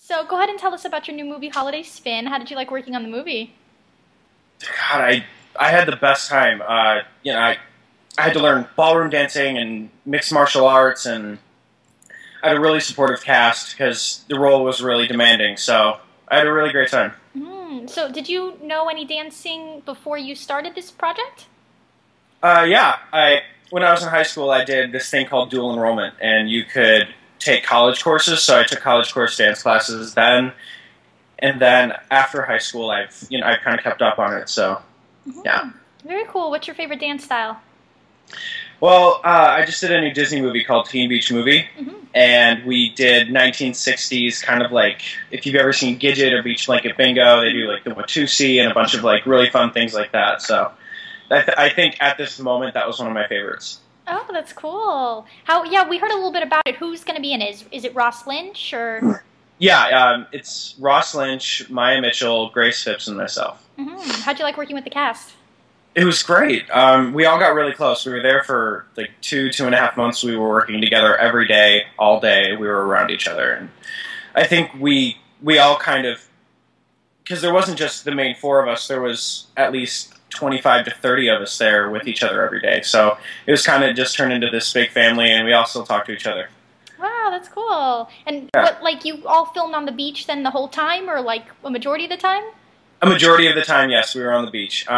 So go ahead and tell us about your new movie, Holiday Spin. How did you like working on the movie? God, I had the best time. I had to learn ballroom dancing and mixed martial arts, and I had a really supportive cast because the role was really demanding. So I had a really great time. So did you know any dancing before you started this project? Yeah, when I was in high school, I did this thing called dual enrollment, and you could take college courses. So I took college course dance classes then, and then after high school, I've kind of kept up on it. So yeah, Very cool. What's your favorite dance style? well, I just did a new Disney movie called Teen Beach Movie, and we did 1960s kind of like, if you've ever seen Gidget or Beach Blanket Bingo, they do like the Watusi and a bunch of like really fun things like that. So I think at this moment that was one of my favorites. Oh, that's cool. Yeah, we heard a little bit about it. Who's going to be in it? Is it Ross Lynch or? Yeah, it's Ross Lynch, Maya Mitchell, Grace Phipps, and myself. How'd you like working with the cast? It was great. We all got really close. We were there for like 2.5 months. We were working together every day, all day. We were around each other, and I think we all kind of, because there wasn't just the main four of us. There was at least 25 to 30 of us there with each other every day. So it was kind of just turned into this big family, and we all still talk to each other. Wow, that's cool. And Yeah. what, like, you all filmed on the beach then the whole time, or like a majority of the time? A majority of the time, yes, we were on the beach.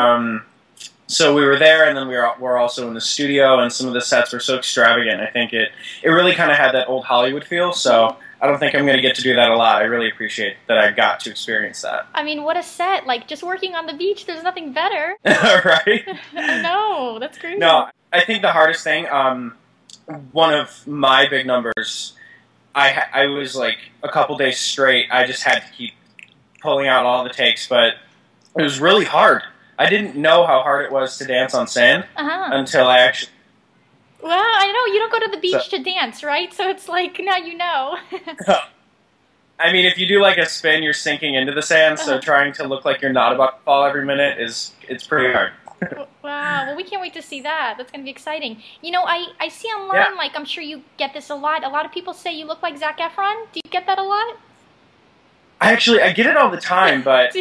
So we were there, and then we're also in the studio, and some of the sets were so extravagant. I think it really kind of had that old Hollywood feel, so I don't think I'm going to get to do that a lot. I really appreciate that I got to experience that. I mean, what a set. Like, just working on the beach, there's nothing better. Right? I know, that's crazy. No, I think the hardest thing, one of my big numbers, I was like a couple days straight, I just had to keep pulling out all the takes, but it was really hard. I didn't know how hard it was to dance on sand until I actually... Well, I know, you don't go to the beach to dance, right? So it's like, now you know. I mean, if you do like a spin, you're sinking into the sand, so trying to look like you're not about to fall every minute it's pretty hard. Wow, well, we can't wait to see that. That's going to be exciting. You know, I see online, like, I'm sure you get this a lot of people say you look like Zac Efron. Do you get that a lot? I get it all the time, but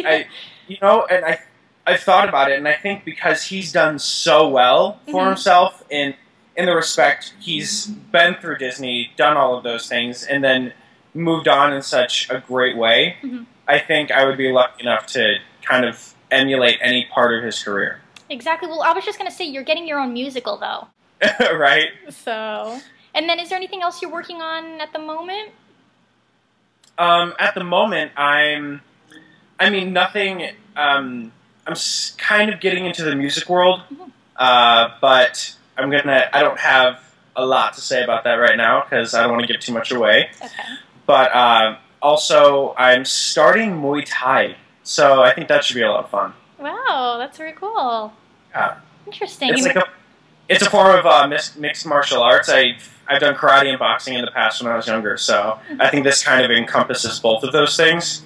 I've thought about it, and I think because he's done so well for himself in the respect he's been through Disney, done all of those things, and then moved on in such a great way, I think I would be lucky enough to kind of emulate any part of his career. Exactly. Well, I was just going to say, you're getting your own musical, though. Right? So, and then is there anything else you're working on at the moment? At the moment, nothing. I'm kind of getting into the music world, but I don't have a lot to say about that right now because I don't want to give too much away. Okay. But also, I'm starting Muay Thai, so I think that should be a lot of fun. Wow, that's very cool. Interesting. It's a form of mixed martial arts. I've done karate and boxing in the past when I was younger, so I think this kind of encompasses both of those things.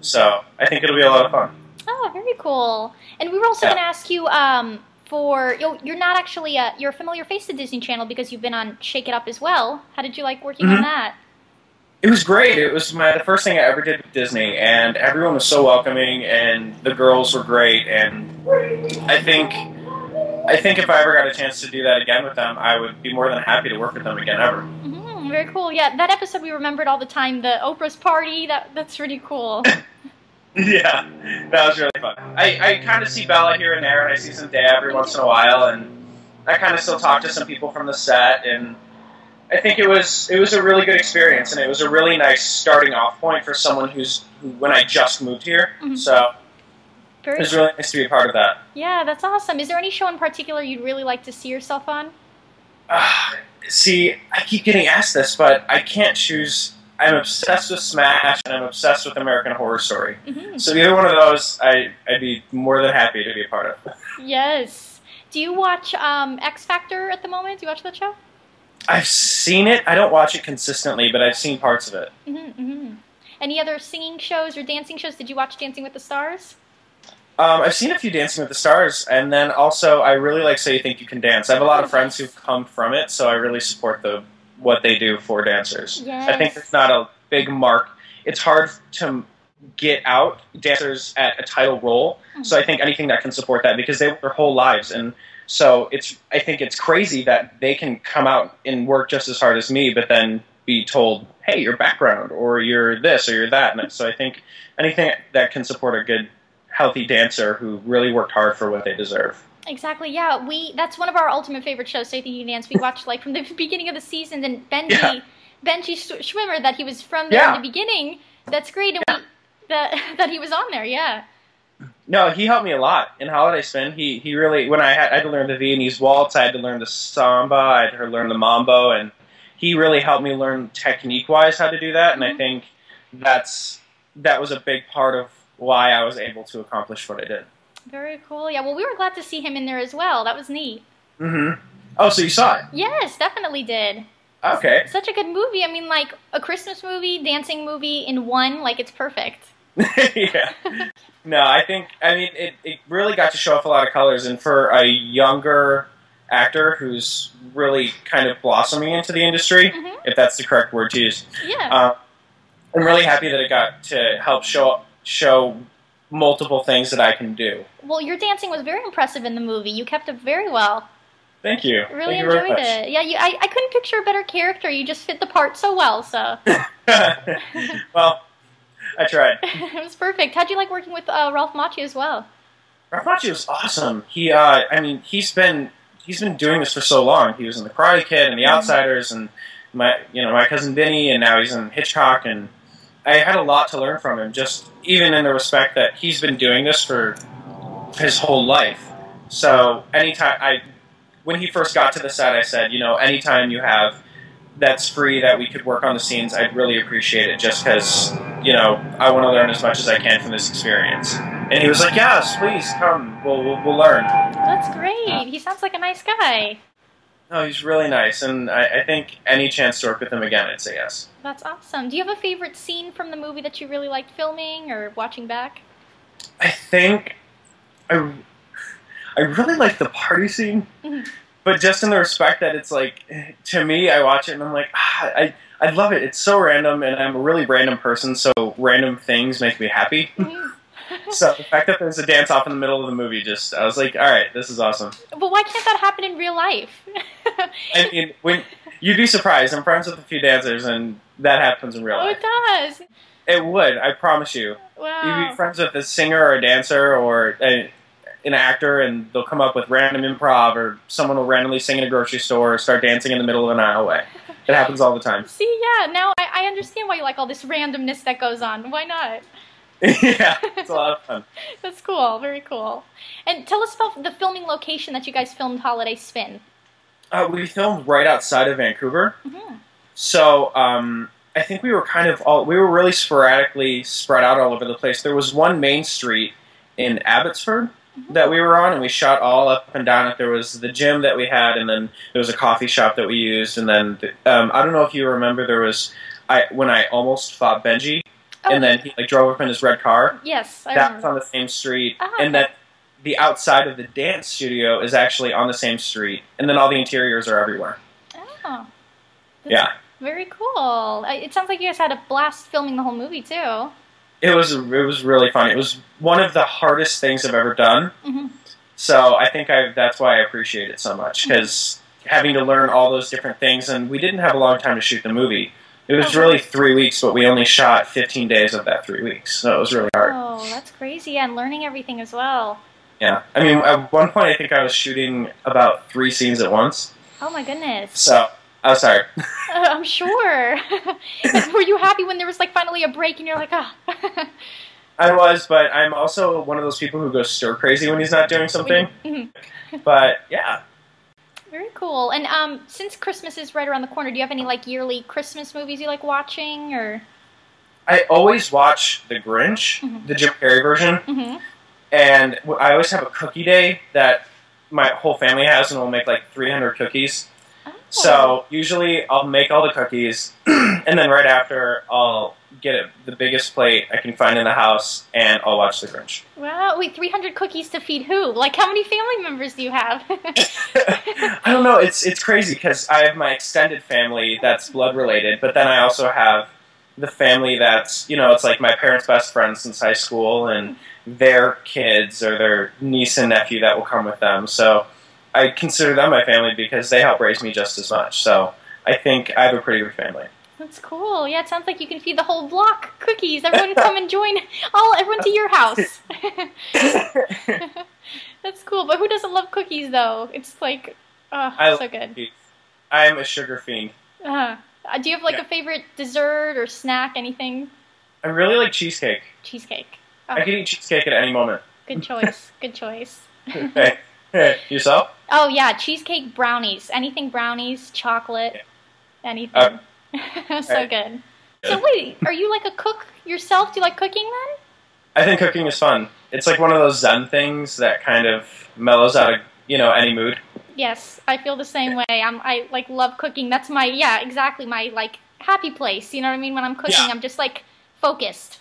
So I think it'll be a lot of fun. Oh, very cool. And we were also going to ask you, you're not actually you're a familiar face to Disney Channel because you've been on Shake It Up as well. How did you like working on that? It was great. It was the first thing I ever did with Disney, and everyone was so welcoming, and the girls were great, and I think if I ever got a chance to do that again with them, I would be more than happy to work with them again ever. Very cool. Yeah, that episode we remembered all the time, the Oprah's party, that's really cool. Yeah, that was really fun. I kind of see Bella here and there, and I see some Dea every once in a while, and I kind of still talk to some people from the set, and I think it was a really good experience, and it was a really nice starting off point for someone when I just moved here, so it was really nice to be a part of that. Yeah, that's awesome. Is there any show in particular you'd really like to see yourself on? See, I keep getting asked this, but I can't choose. I'm obsessed with Smash, and I'm obsessed with American Horror Story. So either one of those, I'd be more than happy to be a part of. Yes. Do you watch X Factor at the moment? Do you watch that show? I've seen it. I don't watch it consistently, but I've seen parts of it. Any other singing shows or dancing shows? Did you watch Dancing with the Stars? I've seen a few Dancing with the Stars, and then also I really like So You Think You Can Dance. I have a lot of friends who've come from it, so I really support what they do for dancers. Yes. I think there's not a big mark it's hard to get out dancers at a title role. So I think anything that can support that, because they work their whole lives, and so I think it's crazy that they can come out and work just as hard as me, but then be told, hey, your background, or you're this, or you're that. And so I think anything that can support a good, healthy dancer who really worked hard for what they deserve. Exactly, yeah. That's one of our ultimate favorite shows, So You Think You Can Dance. We watched like from the beginning of the season, and Benji Schwimmer, that he was from there in the beginning. That's great, and that he was on there, yeah. No, he helped me a lot in Holiday Spin. He really, when I had to learn the Viennese waltz, I had to learn the samba, I had to learn the mambo, and he really helped me learn technique-wise how to do that, and I think that was a big part of why I was able to accomplish what I did. Very cool. Yeah, well, we were glad to see him in there as well. That was neat. Mm-hmm. Oh, so you saw it? Yes, definitely did. Okay. Such a good movie. I mean, like, a Christmas movie, dancing movie in one, like, it's perfect. Yeah. No, I mean, it really got to show off a lot of colors, and for a younger actor who's really kind of blossoming into the industry, if that's the correct word to use. Yeah. I'm really happy that it got to help show multiple things that I can do. Well, your dancing was very impressive in the movie. You kept up very well. Thank you. Really enjoyed it. Yeah, I couldn't picture a better character. You just fit the part so well, so. Well, I tried. It was perfect. How'd you like working with Ralph Macchio as well? Ralph Macchio was awesome. I mean, he's been doing this for so long. He was in The Karate Kid and The Outsiders, and My Cousin Vinny, and now he's in Hitchcock, and I had a lot to learn from him, just even in the respect that he's been doing this for his whole life. So when he first got to the set, I said, anytime you have that's free that we could work on the scenes, I'd really appreciate it, just because, I want to learn as much as I can from this experience. And he was like, yes, please, come, we'll learn. That's great. He sounds like a nice guy. No, he's really nice, and I think any chance to work with him again, I'd say yes. That's awesome. Do you have a favorite scene from the movie that you really liked filming or watching back? I think I really like the party scene, but just in the respect that it's like, to me, I watch it and I'm like, I love it. It's so random, and I'm a really random person, so random things make me happy. So the fact that there's a dance-off in the middle of the movie, I was like, all right, this is awesome. But why can't that happen in real life? I mean, you'd be surprised. I'm friends with a few dancers, and that happens in real life. Oh, it does. It would, I promise you. Wow. You'd be friends with a singer or a dancer or an actor, and they'll come up with random improv, or someone will randomly sing in a grocery store or start dancing in the middle of an aisleway. It happens all the time. See, yeah, now I understand why you like all this randomness that goes on. Why not? Yeah, it's a lot of fun. That's cool, very cool. And tell us about the filming location that you guys filmed Holiday Spin. We filmed right outside of Vancouver. So I think we were we were really sporadically spread out all over the place. There was one main street in Abbotsford that we were on, and we shot all up and down it. There was the gym that we had, and then there was a coffee shop that we used, and then I don't know if you remember, there was when I almost fought Benji. And then he drove up in his red car. Yes, I remember. That's on the same street. Oh, and that the outside of the dance studio is actually on the same street. And then all the interiors are everywhere. Oh. Yeah. Very cool. It sounds like you guys had a blast filming the whole movie, too. It was really fun. It was one of the hardest things I've ever done. So I think that's why I appreciate it so much. Because having to learn all those different things, and we didn't have a long time to shoot the movie. It was really 3 weeks, but we only shot 15 days of that 3 weeks, so it was really hard. Oh, that's crazy, yeah, and learning everything as well. Yeah. I mean, at one point I think I was shooting about 3 scenes at once. Oh my goodness. So, I'm sorry. I'm sure. Were you happy when there was finally a break and you're like, ah? I was, but I'm also one of those people who goes stir crazy when he's not doing something. But, yeah. Very cool. And since Christmas is right around the corner, do you have any yearly Christmas movies you like watching, or? I always watch The Grinch, the Jim Carrey version, and I always have a cookie day that my whole family has, and we'll make 300 cookies. Oh. So usually I'll make all the cookies, and then right after I'll get the biggest plate I can find in the house, and I'll watch The Grinch. Wow, wait, 300 cookies to feed who? How many family members do you have? I don't know, it's crazy, because I have my extended family that's blood related, but then I also have the family that's, it's like my parents' best friends since high school, and their kids or their niece and nephew that will come with them. So I consider them my family because they help raise me just as much. So I think I have a pretty good family. That's cool. Yeah, it sounds like you can feed the whole block cookies. Everyone come and join everyone to your house. That's cool. But who doesn't love cookies, though? It's like, so good. Cookies. I'm a sugar fiend. Do you have like a favorite dessert or snack, anything? I really like cheesecake. Cheesecake. I can eat cheesecake at any moment. Good choice. Good choice. Hey, yourself? Oh, yeah. Cheesecake, brownies. Anything brownies, chocolate, anything. So good. So wait, are you like a cook yourself? Do you like cooking then? I think cooking is fun. It's like one of those Zen things that kind of mellows out of, any mood. Yes, I feel the same way. I like love cooking. That's my exactly my like happy place. You know what I mean? When I'm cooking, I'm just like focused.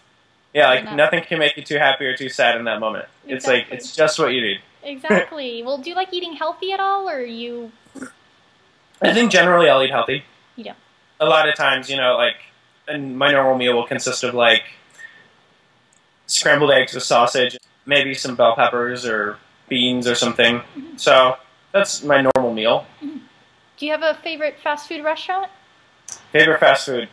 Yeah, like nothing can make you too happy or too sad in that moment. Exactly. It's like it's just what you need. Exactly. Well, do you like eating healthy at all, or you? I think generally I'll eat healthy. You do. A lot of times, and my normal meal will consist of like scrambled eggs with sausage, maybe some bell peppers or beans or something. Mm-hmm. So that's my normal meal. Mm-hmm. Do you have a favorite fast food restaurant? Favorite fast food?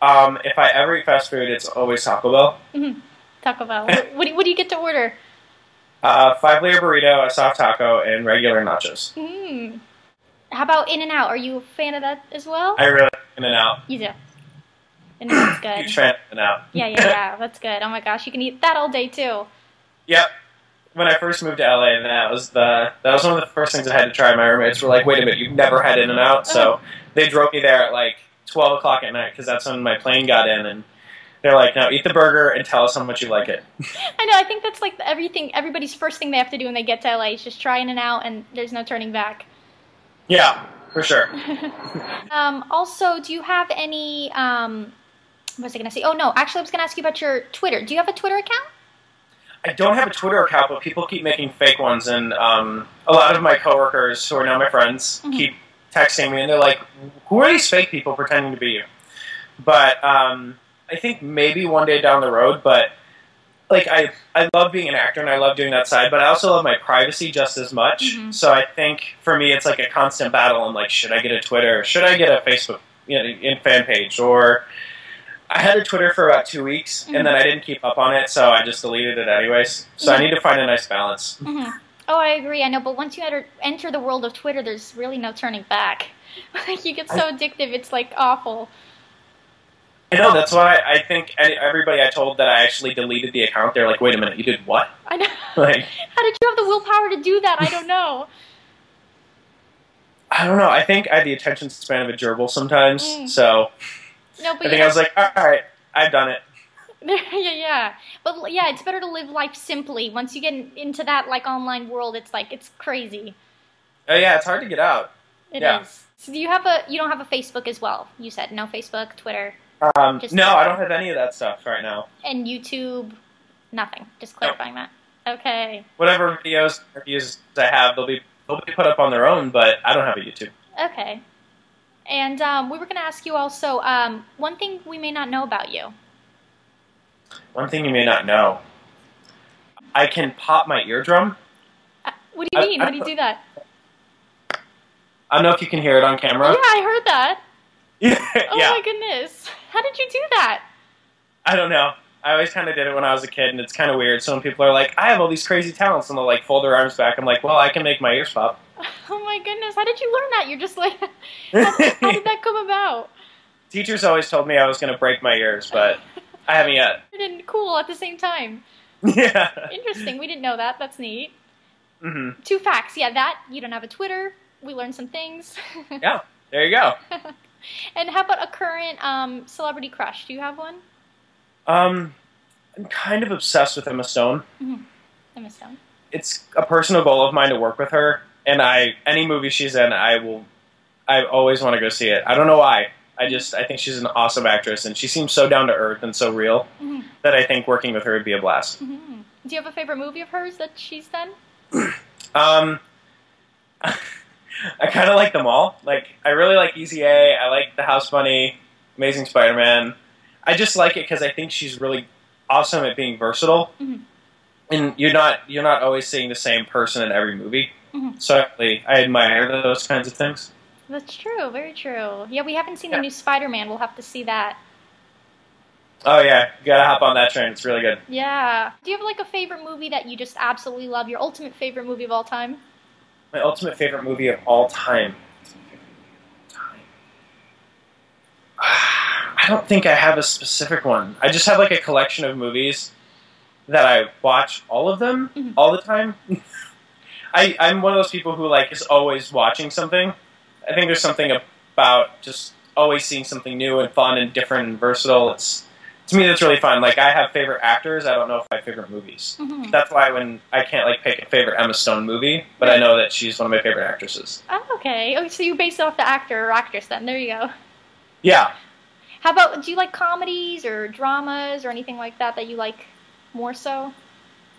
If I ever eat fast food, it's always Taco Bell. Mm-hmm. Taco Bell. What do you get to order? 5-layer burrito, a soft taco, and regular nachos. Mm. How about In-N-Out? Are you a fan of that as well? I really like In-N-Out. You do. In-N-Out's good. Huge fan of In-N-Out. Yeah, that's good. Oh my gosh, you can eat that all day too. Yep. When I first moved to LA, that was one of the first things I had to try. My roommates were like, "Wait a minute, you've never had In-N-Out?" So they drove me there at like 12 o'clock at night because that's when my plane got in, and they're like, "Now eat the burger and tell us how much you like it." I know. I think that's like everybody's first thing they have to do when they get to LA is just try In-N-Out, and there's no turning back. Yeah, for sure. Also, do you have any? What was I going to say? Oh no, actually, I was going to ask you about your Twitter. Do you have a Twitter account? I don't have a Twitter account, but people keep making fake ones, and a lot of my coworkers, who are now my friends, keep texting me, and they're like, "Who are these fake people pretending to be you?" But I think maybe one day down the road, but like I love being an actor, and I love doing that side, but I also love my privacy just as much. Mm-hmm. So I think for me, it's like a constant battle. I'm like, should I get a Twitter? Should I get a Facebook fan page? Or I had a Twitter for about 2 weeks, and then I didn't keep up on it, so I just deleted it anyways. So I need to find a nice balance. Mm-hmm. Oh, I agree. I know, but once you enter the world of Twitter, there's really no turning back. Like, you get so addictive, it's like awful. I know, that's why I think everybody I told that I actually deleted the account, they're like, "Wait a minute, you did what?" I know. Like, how did you have the willpower to do that? I don't know. I don't know. I think I have the attention span of a gerbil sometimes, so no, but I think I was like, all right, I've done it. Yeah. But yeah, it's better to live life simply. Once you get into that like online world, it's like, it's crazy. Oh yeah, it's hard to get out. It is. So you don't have a Facebook as well? You said no Facebook, Twitter. No, I don't have any of that stuff right now. And YouTube, nothing. Just clarifying that. Okay. Whatever videos or reviews I have, they'll be put up on their own, but I don't have a YouTube. Okay. And we were going to ask you also one thing we may not know about you. One thing you may not know. I can pop my eardrum. What do you mean? How do you do that? I don't know if you can hear it on camera. Yeah, I heard that. Oh yeah. my goodness. How did you do that? I don't know. I always kind of did it when I was a kid, and it's kind of weird. Some people are like, "I have all these crazy talents," and they'll like fold their arms back. I'm like, "Well, I can make my ears pop." Oh my goodness. How did you learn that? You're just like, how did that come about? Teachers always told me I was going to break my ears, but I haven't yet. And cool at the same time. Yeah. Interesting. We didn't know that. That's neat. Mm-hmm. 2 facts. Yeah, that. You don't have a Twitter. We learned some things. Yeah. There you go. And how about a current celebrity crush? Do you have one? I'm kind of obsessed with Emma Stone. Mm-hmm. Emma Stone. It's a personal goal of mine to work with her, and any movie she's in, I always want to go see it. I don't know why. I think she's an awesome actress, and she seems so down to earth and so real that I think working with her would be a blast. Mm-hmm. Do you have a favorite movie of hers that she's done? I kind of like them all. Like, I really like Easy A. I like The House Bunny, Amazing Spider-Man. I just like it because I think she's really awesome at being versatile. Mm-hmm. And you're not always seeing the same person in every movie. Mm-hmm. So I admire those kinds of things. That's true, very true. Yeah, we haven't seen the new Spider-Man. We'll have to see that. Oh yeah, you gotta hop on that train. It's really good. Yeah. Do you have like a favorite movie that you just absolutely love? Your ultimate favorite movie of all time? My ultimate favorite movie of all time. I don't think I have a specific one. I just have like a collection of movies that I watch all of them all the time. I'm one of those people who like is always watching something. I think there's something about just always seeing something new and fun and different and versatile. To me, that's really fun. Like, I have favorite actors. I don't know if I have favorite movies. Mm-hmm. That's why when I can't like pick a favorite Emma Stone movie, but I know that she's one of my favorite actresses. Oh, okay. Oh, so you base it off the actor or actress then. There you go. Yeah. How about, do you like comedies or dramas or anything like that that you like more so?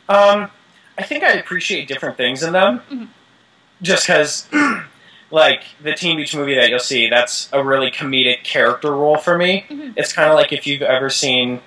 I think I appreciate different things in them. Mm-hmm. Just because, like, the Teen Beach movie that you'll see, that's a really comedic character role for me. Mm-hmm. It's kind of like if you've ever seen